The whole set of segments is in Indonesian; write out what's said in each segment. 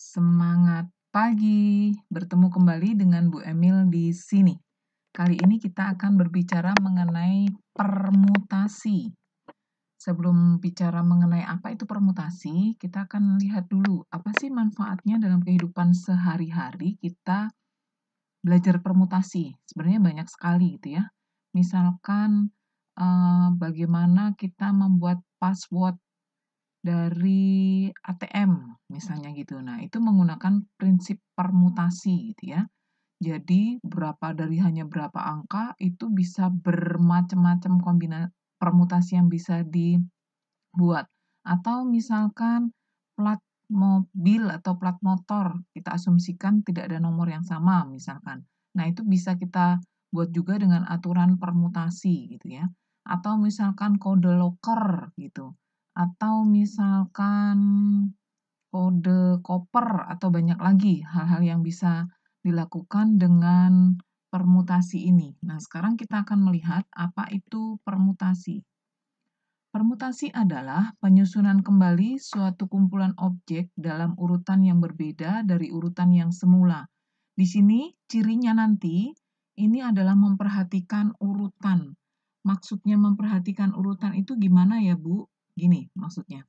Semangat pagi, bertemu kembali dengan Bu Emil di sini. Kali ini kita akan berbicara mengenai permutasi. Sebelum bicara mengenai apa itu permutasi, kita akan lihat dulu apa sih manfaatnya dalam kehidupan sehari-hari kita belajar permutasi. Sebenarnya banyak sekali gitu ya. Misalkan bagaimana kita membuat password dari ATM misalnya gitu. Nah, itu menggunakan prinsip permutasi gitu ya. Jadi hanya berapa angka itu bisa bermacam-macam permutasi yang bisa dibuat. Atau misalkan plat mobil atau plat motor, kita asumsikan tidak ada nomor yang sama misalkan. Nah, itu bisa kita buat juga dengan aturan permutasi gitu ya. Atau misalkan kode loker gitu. Atau misalkan kode koper atau banyak lagi hal-hal yang bisa dilakukan dengan permutasi ini. Nah, sekarang kita akan melihat apa itu permutasi. Permutasi adalah penyusunan kembali suatu kumpulan objek dalam urutan yang berbeda dari urutan yang semula. Di sini cirinya nanti ini adalah memperhatikan urutan. Maksudnya memperhatikan urutan itu gimana ya, Bu? Gini maksudnya.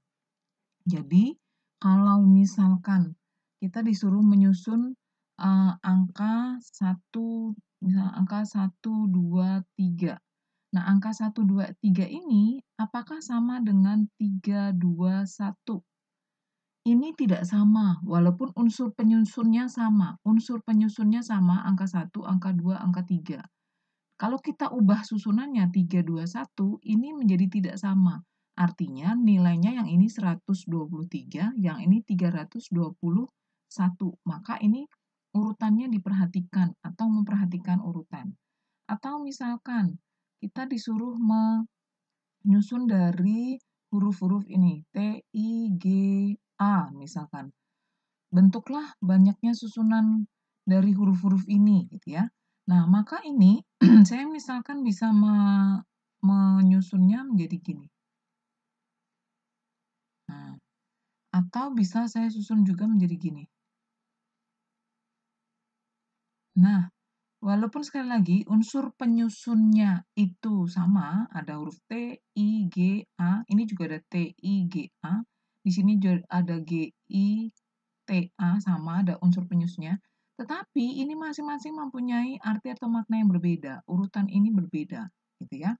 Jadi, kalau misalkan kita disuruh menyusun angka 1, misalnya angka 1, 2, 3. Nah, angka 1, 2, 3 ini apakah sama dengan 3, 2, 1? Ini tidak sama, walaupun unsur penyusunnya sama. Unsur penyusunnya sama, angka 1, angka 2, angka 3. Kalau kita ubah susunannya 3, 2, 1, ini menjadi tidak sama. Artinya nilainya yang ini 123, yang ini 321. Maka ini urutannya diperhatikan atau memperhatikan urutan. Atau misalkan kita disuruh menyusun dari huruf-huruf ini, T, I, G, A misalkan. Bentuklah banyaknya susunan dari huruf-huruf ini gitu ya. Nah, maka ini saya misalkan bisa menyusunnya menjadi gini. Nah, atau bisa saya susun juga menjadi gini. Nah, walaupun sekali lagi unsur penyusunnya itu sama, ada huruf T, I, G, A, ini juga ada T, I, G, A, di sini juga ada G, I, T, A, sama ada unsur penyusunnya, tetapi ini masing-masing mempunyai arti atau makna yang berbeda, urutan ini berbeda, gitu ya.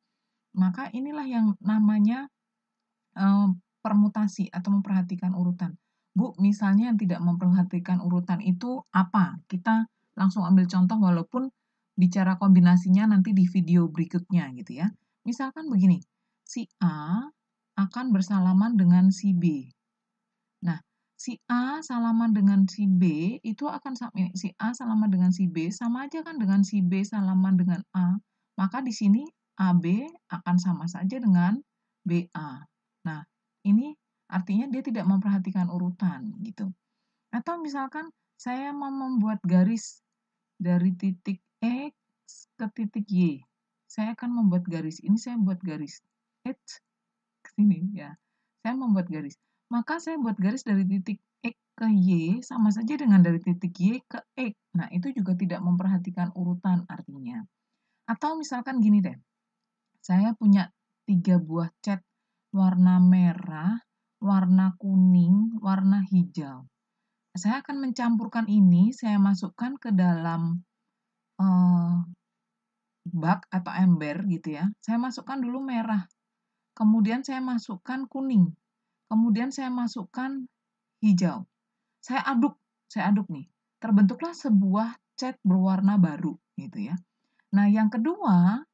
Maka inilah yang namanya permutasi atau memperhatikan urutan. Bu, misalnya yang tidak memperhatikan urutan itu apa? Kita langsung ambil contoh walaupun bicara kombinasinya nanti di video berikutnya gitu ya. Misalkan begini, si A akan bersalaman dengan si B. Nah, si A salaman dengan si B itu akan si A salaman dengan si B sama aja kan dengan si B salaman dengan A. Maka di sini AB akan sama saja dengan BA. Nah, ini artinya dia tidak memperhatikan urutan gitu. Atau misalkan saya mau membuat garis dari titik X ke titik Y. Saya akan membuat garis. Ini saya buat garis X ke sini ya. Saya membuat garis. Maka saya buat garis dari titik X ke Y sama saja dengan dari titik Y ke X. Nah, itu juga tidak memperhatikan urutan artinya. Atau misalkan gini deh. Saya punya 3 buah cat warna merah, warna kuning, warna hijau. Saya akan mencampurkan ini, saya masukkan ke dalam bak atau ember gitu ya. Saya masukkan dulu merah, kemudian saya masukkan kuning, kemudian saya masukkan hijau. Saya aduk nih. Terbentuklah sebuah cat berwarna baru gitu ya. Nah, yang kedua,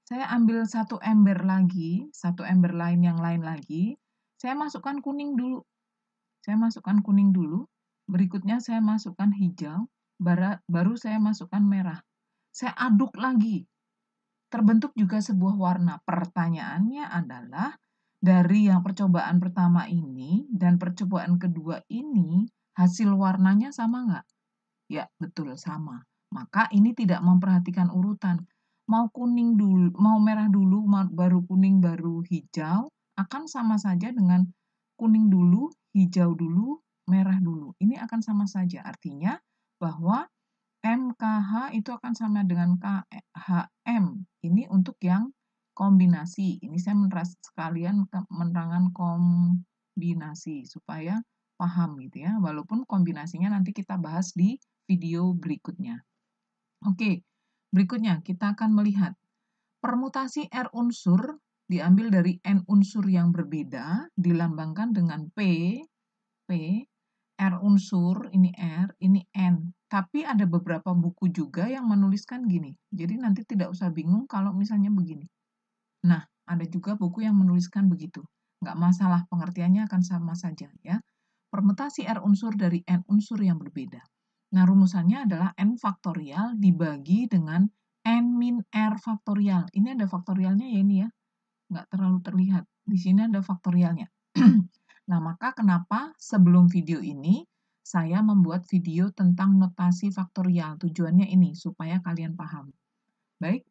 saya ambil satu ember lagi, satu ember lain yang lain lagi, saya masukkan kuning dulu. Saya masukkan kuning dulu, berikutnya saya masukkan hijau, baru saya masukkan merah. Saya aduk lagi. Terbentuk juga sebuah warna. Pertanyaannya adalah, dari yang percobaan pertama ini dan percobaan kedua ini, hasil warnanya sama nggak? Ya, betul sama. Maka ini tidak memperhatikan urutan. Mau kuning dulu, mau merah dulu, baru kuning, baru hijau, akan sama saja dengan kuning dulu, hijau dulu, merah dulu. Ini akan sama saja, artinya bahwa MKH itu akan sama dengan KHM. Ini untuk yang kombinasi. Ini saya sekalian menerangkan kombinasi supaya paham gitu ya. Walaupun kombinasinya nanti kita bahas di video berikutnya. Oke, berikutnya kita akan melihat permutasi R unsur diambil dari N unsur yang berbeda, dilambangkan dengan P, R unsur, ini R, ini N. Tapi ada beberapa buku juga yang menuliskan gini. Jadi nanti tidak usah bingung kalau misalnya begini. Nah, ada juga buku yang menuliskan begitu. Nggak masalah, pengertiannya akan sama saja ya. Permutasi R unsur dari N unsur yang berbeda. Nah, rumusannya adalah N faktorial dibagi dengan N min R faktorial. Ini ada faktorialnya ya ini ya. Nggak terlalu terlihat. Di sini ada faktorialnya. Nah, maka kenapa sebelum video ini saya membuat video tentang notasi faktorial. Tujuannya ini, supaya kalian paham. Baik,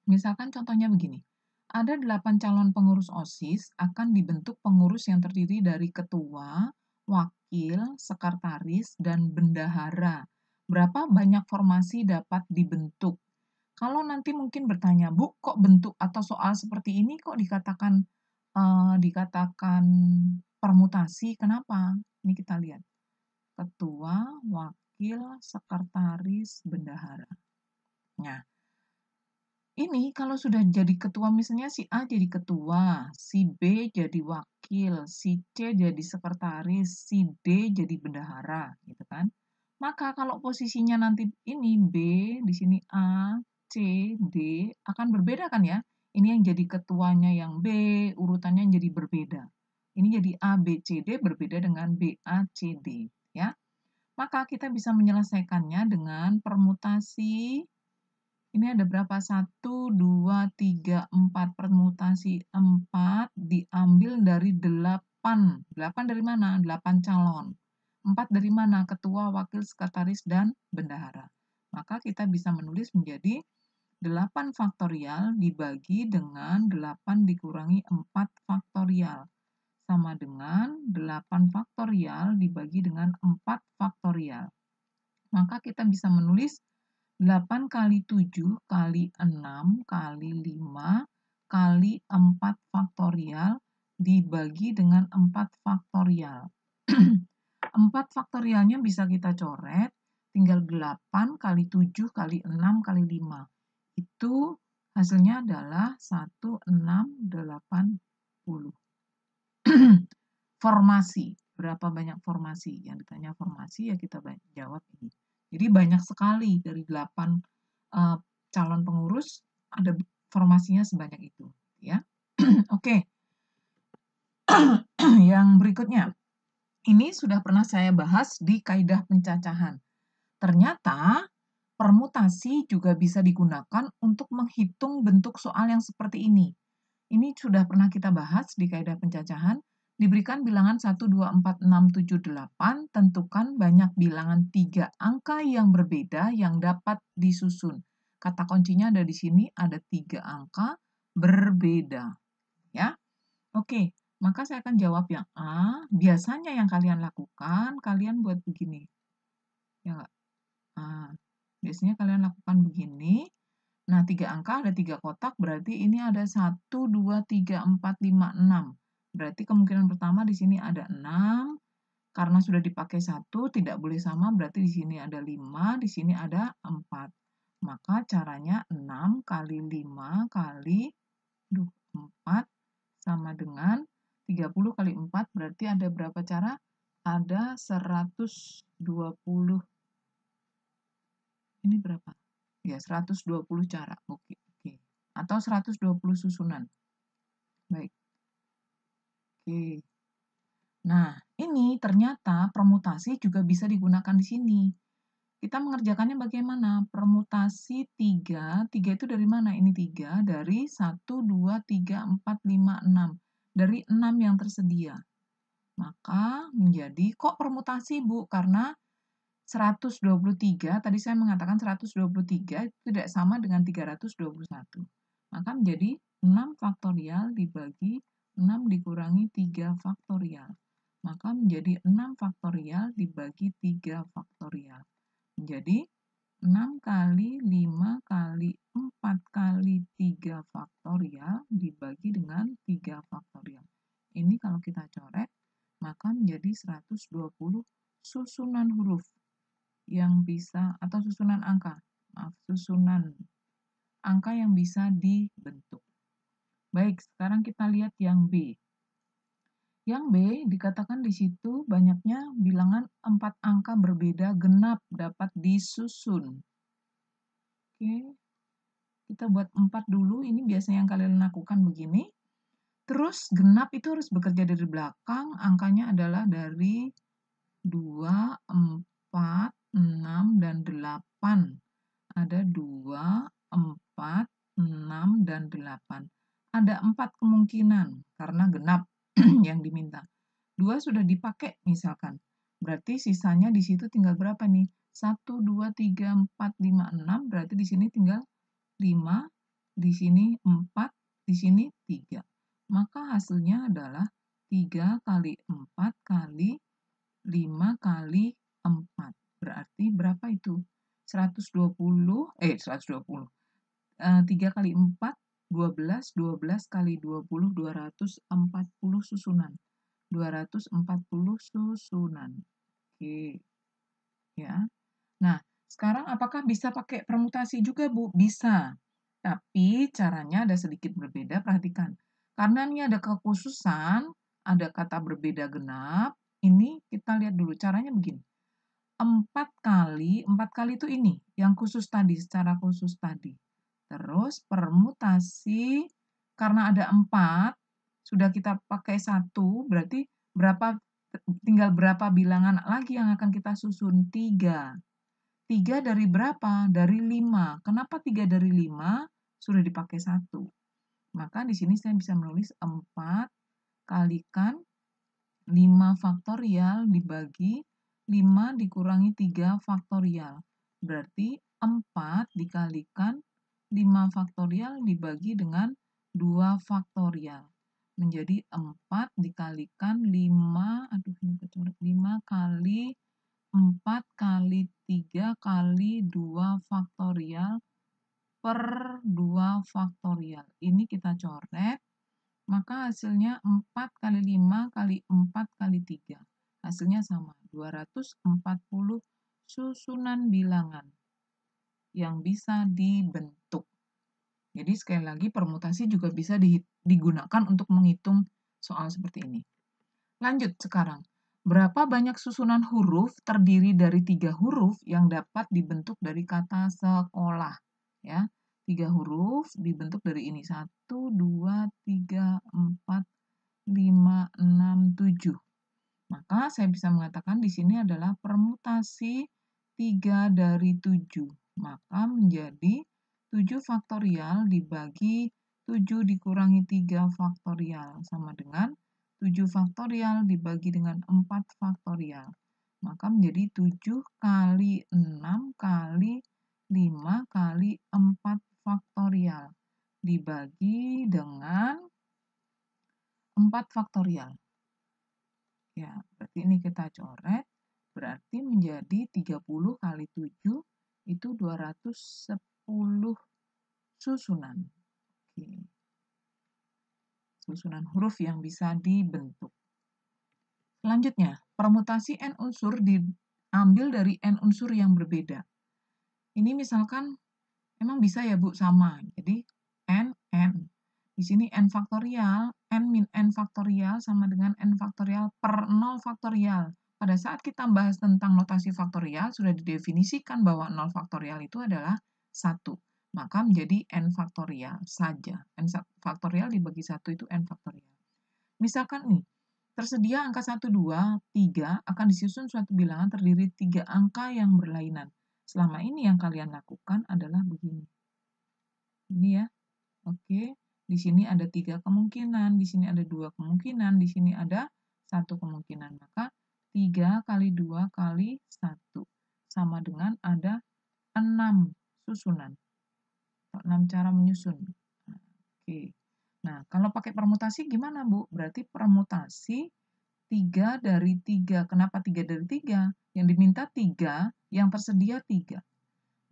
misalkan contohnya begini. Ada 8 calon pengurus OSIS akan dibentuk pengurus yang terdiri dari ketua, wakil, sekretaris, dan bendahara. Berapa banyak formasi dapat dibentuk? Kalau nanti mungkin bertanya, Bu, kok bentuk atau soal seperti ini kok dikatakan permutasi? Kenapa? Ini kita lihat. Ketua, wakil, sekretaris, bendahara. Nah, ini kalau sudah jadi ketua, misalnya si A jadi ketua, si B jadi wakil, si C jadi sekretaris, si D jadi bendahara, gitu kan. Maka kalau posisinya nanti ini B, di sini A, C, D, akan berbeda kan ya. Ini yang jadi ketuanya yang B, urutannya yang jadi berbeda. Ini jadi A, B, C, D berbeda dengan B, A, C, D. Ya. Maka kita bisa menyelesaikannya dengan permutasi. Ini ada berapa? 1, 2, 3, 4. Permutasi 4 diambil dari 8. 8 dari mana? 8 calon. 4 dari mana? Ketua, wakil, sekretaris, dan bendahara. Maka kita bisa menulis menjadi 8 faktorial dibagi dengan 8 dikurangi 4 faktorial. Sama dengan 8 faktorial dibagi dengan 4 faktorial. Maka kita bisa menulis 8 kali 7 kali 6 kali 5 kali 4 faktorial dibagi dengan 4 faktorial. 4 faktorialnya bisa kita coret, tinggal 8 kali 7 kali 6 kali 5. Itu hasilnya adalah 1680. Formasi. Berapa banyak formasi? Yang ditanya formasi ya kita jawab ini. Jadi banyak sekali dari 8 calon pengurus ada formasinya sebanyak itu, ya. Oke. Yang berikutnya. Ini sudah pernah saya bahas di kaidah pencacahan. Ternyata permutasi juga bisa digunakan untuk menghitung bentuk soal yang seperti ini. Ini sudah pernah kita bahas di kaidah pencacahan. Diberikan bilangan 1, 2, 4, 6, 7, 8, tentukan banyak bilangan 3 angka yang berbeda yang dapat disusun. Kata kuncinya ada di sini, ada 3 angka berbeda. Ya, oke, maka saya akan jawab yang A. Biasanya yang kalian lakukan, kalian buat begini. Ya, biasanya kalian lakukan begini. Nah, 3 angka ada 3 kotak, berarti ini ada 1, 2, 3, 4, 5, 6. Berarti kemungkinan pertama di sini ada 6, karena sudah dipakai 1, tidak boleh sama, berarti di sini ada 5, di sini ada 4. Maka caranya 6 kali 5 kali 4 sama dengan 30 kali 4, berarti ada berapa cara? Ada 120. Ini berapa? Ya, 120 cara. Oke. Atau 120 susunan. Baik. Oke. Nah, ini ternyata permutasi juga bisa digunakan di sini. Kita mengerjakannya bagaimana? Permutasi 3. 3 itu dari mana? Ini 3. Dari 1, 2, 3, 4, 5, 6. Dari 6 yang tersedia. Maka menjadi, kok permutasi, Bu? Karena 123, tadi saya mengatakan 123 itu tidak sama dengan 321. Maka menjadi 6 faktorial dibagi 6 dikurangi 3 faktorial. maka menjadi 6 faktorial dibagi 3 faktorial. Menjadi 6 kali 5 kali 4 kali 3 faktorial dibagi dengan 3 faktorial. Ini kalau kita coret, maka menjadi 120 susunan huruf yang bisa, atau susunan angka, susunan angka yang bisa dibentuk. Baik, sekarang kita lihat yang B. Yang B dikatakan di situ banyaknya bilangan 4 angka berbeda genap dapat disusun. Oke, kita buat 4 dulu, ini biasanya yang kalian lakukan begini. Terus genap itu harus bekerja dari belakang, angkanya adalah dari 2, 4, 6, dan 8. Ada 2, 4, 6, dan 8. Ada 4 kemungkinan karena genap yang diminta. 2 sudah dipakai misalkan. Berarti sisanya di situ tinggal berapa nih? 1, 2, 3, 4, 5, 6. Berarti di sini tinggal 5, di sini 4, di sini 3. Maka hasilnya adalah 3 kali 4 kali 5 kali 4. Berarti berapa itu? 120, 3 kali 4, 12, 12 kali 20, 240 susunan. 240 susunan. Oke, ya. Nah, sekarang apakah bisa pakai permutasi juga, Bu? Bisa. Tapi caranya ada sedikit berbeda, perhatikan. Karena ini ada kekhususan, ada kata berbeda genap, ini kita lihat dulu caranya begini. 4 kali itu ini, yang khusus tadi, secara khusus tadi. Terus permutasi, karena ada 4, sudah kita pakai 1, berarti tinggal berapa bilangan lagi yang akan kita susun? 3. 3 dari berapa? Dari 5. Kenapa 3 dari 5? Sudah dipakai 1. Maka di sini saya bisa menulis 4 kalikan 5 faktorial dibagi 5 dikurangi 3 faktorial. Berarti 4 dikalikan 5 faktorial dibagi dengan 2 faktorial. Menjadi 4 dikalikan 5, aduh ini kecoret, 5 kali 4 kali 3 kali 2 faktorial per 2 faktorial. Ini kita coret, maka hasilnya 4 kali 5 kali 4 kali 3. Hasilnya sama, 240 susunan bilangan yang bisa dibentuk. Jadi sekali lagi permutasi juga bisa digunakan untuk menghitung soal seperti ini. Lanjut sekarang. Berapa banyak susunan huruf terdiri dari 3 huruf yang dapat dibentuk dari kata sekolah? Ya, 3 huruf dibentuk dari ini. 1, 2, 3, 4, 5, 6, 7. Maka saya bisa mengatakan di sini adalah permutasi 3 dari 7. Maka menjadi 7 faktorial dibagi 7 dikurangi 3 faktorial. Sama dengan 7 faktorial dibagi dengan 4 faktorial. Maka menjadi 7 kali 6 kali 5 kali 4 faktorial. Dibagi dengan 4 faktorial. Ya, berarti ini kita coret. Berarti menjadi 30 kali 7 itu 210 susunan. Oke. Susunan huruf yang bisa dibentuk. Selanjutnya, permutasi n unsur diambil dari n unsur yang berbeda. Ini misalkan, emang bisa ya Bu, sama. Jadi, n. Di sini n faktorial, n min n faktorial sama dengan n faktorial per 0 faktorial. Pada saat kita bahas tentang notasi faktorial, sudah didefinisikan bahwa 0 faktorial itu adalah 1. Maka menjadi n faktorial saja. N faktorial dibagi 1 itu n faktorial. Misalkan nih, tersedia angka 1, 2, 3 akan disusun suatu bilangan terdiri 3 angka yang berlainan. Selama ini yang kalian lakukan adalah begini. Ini ya. Oke. Di sini ada 3 kemungkinan, di sini ada 2 kemungkinan, di sini ada 1 kemungkinan. Maka 3 kali 2 kali 1 sama dengan ada 6 susunan. 6 cara menyusun. Oke. Nah, kalau pakai permutasi gimana, Bu? Berarti permutasi 3 dari 3. Kenapa 3 dari 3? Yang diminta 3, yang tersedia 3.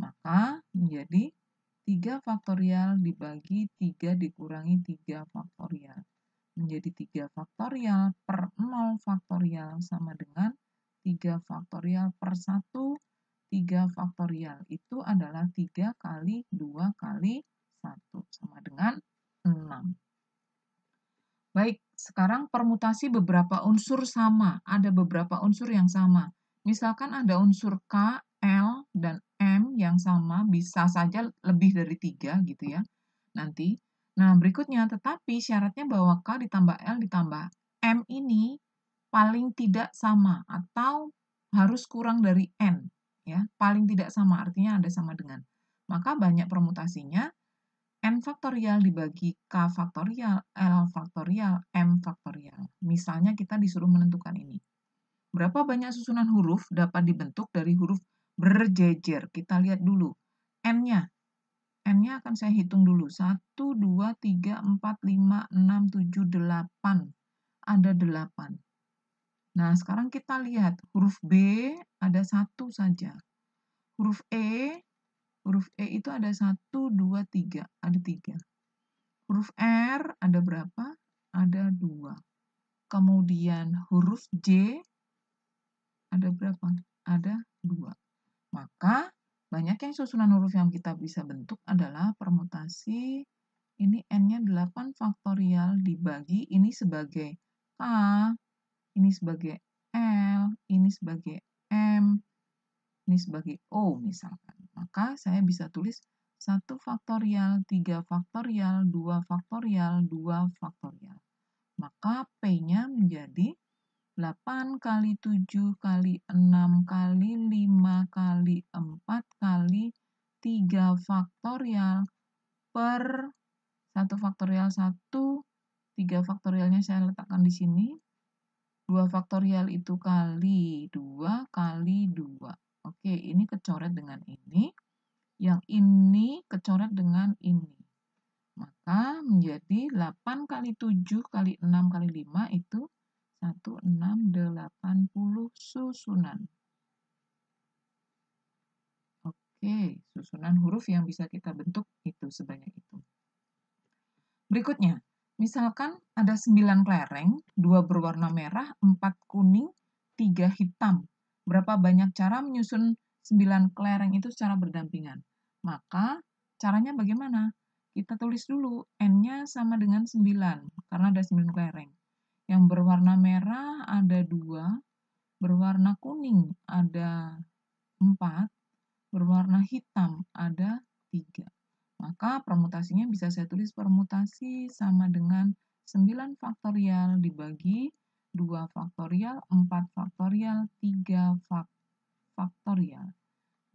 Maka menjadi 3 faktorial dibagi 3 dikurangi 3 faktorial. Menjadi 3 faktorial per 0 faktorial sama dengan 3 faktorial per 1, 3 faktorial. Itu adalah 3 kali 2 kali 1 sama dengan 6. Baik, sekarang permutasi beberapa unsur sama. Ada beberapa unsur yang sama. Misalkan ada unsur K, L, dan M yang sama, bisa saja lebih dari 3 gitu ya, nanti. Nah, berikutnya, tetapi syaratnya bahwa K ditambah L ditambah M ini paling tidak sama atau harus kurang dari N. Ya, paling tidak sama, artinya ada sama dengan. Maka banyak permutasinya, N faktorial dibagi K faktorial, L faktorial, M faktorial. Misalnya kita disuruh menentukan ini. Berapa banyak susunan huruf dapat dibentuk dari huruf berjejer? Kita lihat dulu. N-nya. N-nya akan saya hitung dulu. 1, 2, 3, 4, 5, 6, 7, 8. Ada 8. Nah, sekarang kita lihat. Huruf B ada 1 saja. Huruf E itu ada 1, 2, 3. Ada 3. Huruf R ada berapa? Ada 2. Kemudian huruf J ada berapa? Ada 2. Maka banyak yang susunan huruf yang kita bisa bentuk adalah permutasi. Ini N-nya 8 faktorial dibagi ini sebagai K, ini sebagai L, ini sebagai M, ini sebagai O misalkan. Maka saya bisa tulis 1 faktorial, 3 faktorial, 2 faktorial, 2 faktorial. Maka P-nya menjadi 8 kali 7 kali 6 kali 5 kali 4 kali 3 faktorial per 1 faktorial 1, 3 faktorialnya saya letakkan di sini. 2 faktorial itu kali 2 kali 2. Oke, ini kecoret dengan ini. Yang ini kecoret dengan ini. Maka menjadi 8 kali 7 kali 6 kali 5 itu 1680 susunan. Oke, susunan huruf yang bisa kita bentuk itu sebanyak itu. Berikutnya, misalkan ada 9 kelereng, 2 berwarna merah, 4 kuning, 3 hitam. Berapa banyak cara menyusun 9 kelereng itu secara berdampingan? Maka caranya bagaimana? Kita tulis dulu, N-nya sama dengan 9, karena ada 9 kelereng. Yang berwarna merah ada 2, berwarna kuning ada 4, berwarna hitam ada 3. Maka permutasinya bisa saya tulis permutasi sama dengan 9 faktorial dibagi 2 faktorial, 4 faktorial, 3 faktorial.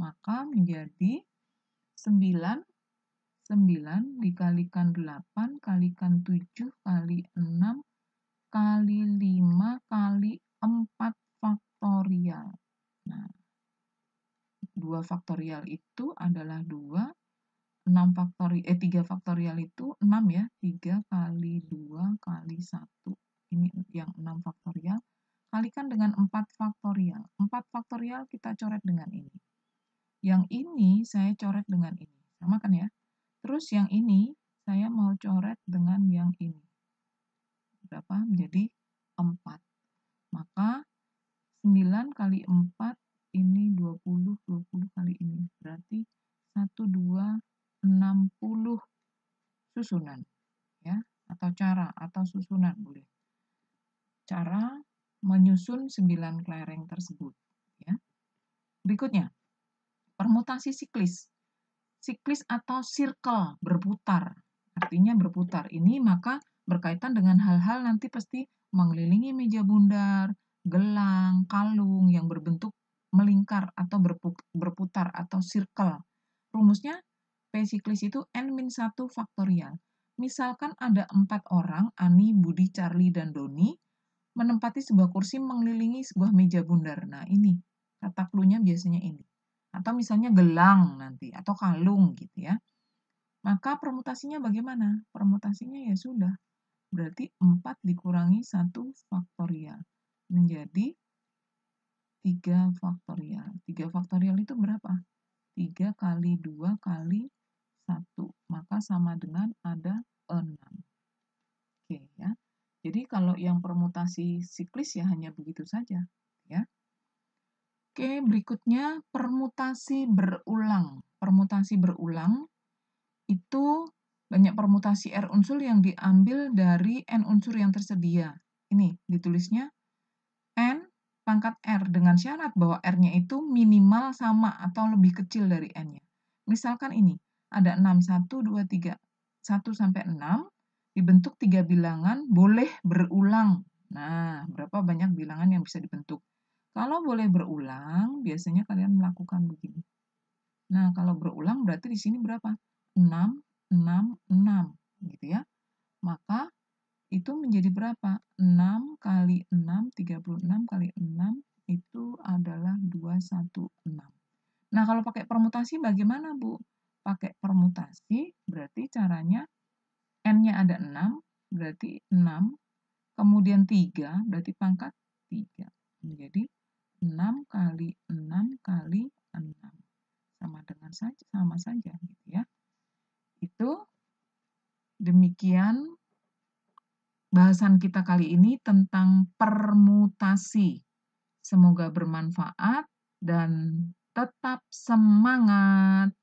Maka menjadi 9 dikalikan 8 kalikan 7 kali 6 kali 5 kali 4 faktorial. Nah, 2 faktorial itu adalah 2, 3 faktorial itu 6 ya, 3 kali 2 kali 1. Ini yang 6 faktorial. Kalikan dengan 4 faktorial. 4 faktorial kita coret dengan ini. Yang ini saya coret dengan ini. Sama kan ya? Terus yang ini saya mau coret dengan yang ini. Berapa? Menjadi 4. Maka 9 kali 4 ini 20, 20 kali ini. Berarti 1, 2, 60 susunan. Ya, atau cara, atau susunan boleh. Cara menyusun 9 kelereng tersebut. Ya. Berikutnya, permutasi siklis. Siklis atau circle, berputar. Artinya berputar. Ini maka berkaitan dengan hal-hal nanti pasti mengelilingi meja bundar, gelang, kalung yang berbentuk melingkar atau berputar atau circle. Rumusnya P siklis itu N-1 faktorial. Misalkan ada 4 orang, Ani, Budi, Charlie, dan Doni, menempati sebuah kursi mengelilingi sebuah meja bundar. Nah ini, kata clue-nya biasanya ini. Atau misalnya gelang nanti, atau kalung gitu ya. Maka permutasinya bagaimana? Permutasinya ya sudah. Berarti 4 dikurangi 1 faktorial. menjadi 3 faktorial. 3 faktorial itu berapa? 3 kali 2 kali 1, maka sama dengan ada 6. Oke ya. Jadi kalau yang permutasi siklis ya hanya begitu saja ya. Oke, berikutnya permutasi berulang. Permutasi berulang itu banyak permutasi R unsur yang diambil dari N unsur yang tersedia. Ini ditulisnya N pangkat R dengan syarat bahwa R-nya itu minimal sama atau lebih kecil dari N-nya. Misalkan ini, ada 6, 1, 2, 3. 1 sampai 6 dibentuk 3 bilangan boleh berulang. Nah, berapa banyak bilangan yang bisa dibentuk? Kalau boleh berulang, biasanya kalian melakukan begini. Nah, kalau berulang berarti di sini berapa? 6, 6, 6, gitu ya. Maka itu menjadi berapa? 6 kali 6, 36 kali 6 itu adalah 216. Nah, kalau pakai permutasi bagaimana, Bu? Pakai permutasi berarti caranya N-nya ada 6, berarti 6, kemudian 3, berarti pangkat 3. Menjadi 6 kali 6 kali 6. Sama saja gitu ya. Itu demikian bahasan kita kali ini tentang permutasi. Semoga bermanfaat dan tetap semangat.